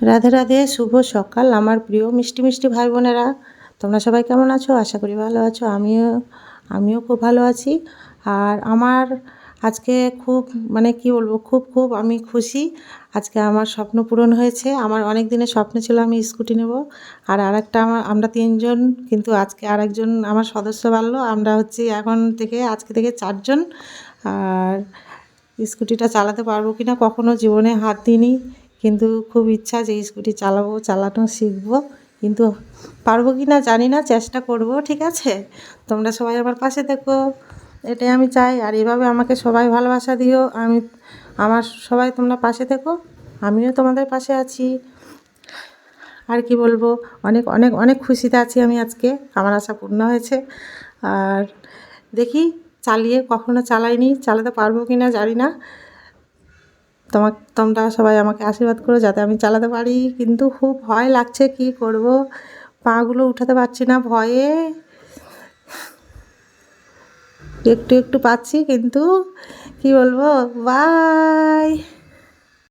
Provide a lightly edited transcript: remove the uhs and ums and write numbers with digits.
রাধে রাধে, শুভ সকাল আমার প্রিয় মিষ্টি মিষ্টি ভাই বোনেরা। তোমরা সবাই কেমন আছো? আশা করি ভালো আছো। আমিও খুব ভালো আছি। আর আমার আজকে খুব কি বলবো, খুব আমি খুশি। আজকে আমার স্বপ্ন পূরণ হয়েছে। আমার অনেক দিনের স্বপ্ন ছিল আমি স্কুটি নেব। আর আরেকটা আমরা তিনজন, কিন্তু আজকে আরেকজন আমার সদস্য বাড়লো। আমরা হচ্ছি আজকে থেকে চারজন। আর স্কুটিটা চালাতে পারবো কি না কখনো জীবনে হাত দিইনি, কিন্তু খুব ইচ্ছা যে স্কুটি চালানো শিখবো। কিন্তু পারবো কি না জানি না, চেষ্টা করব। ঠিক আছে, তোমরা সবাই আমার পাশে থেকো, এটাই আমি চাই। আর এভাবে আমাকে সবাই ভালোবাসা দিও। আমার সবাই তোমরা পাশে থেকো, আমিও তোমাদের পাশে আছি। আর কি বলবো, অনেক অনেক অনেক খুশিতে আছি আমি আজকে। আমার আশা পূর্ণ হয়েছে। আর দেখি, কখনো চালাইনি, চালাতে পারবো কি না জানি না। তোমরা সবাই আমাকে আশীর্বাদ করো যাতে আমি চালাতে পারি। কিন্তু খুব ভয় লাগছে, কি করব, পাগুলো উঠাতে পারছি না ভয়ে। একটু একটু পাচ্ছি, কিন্তু কি বলবো, বাই।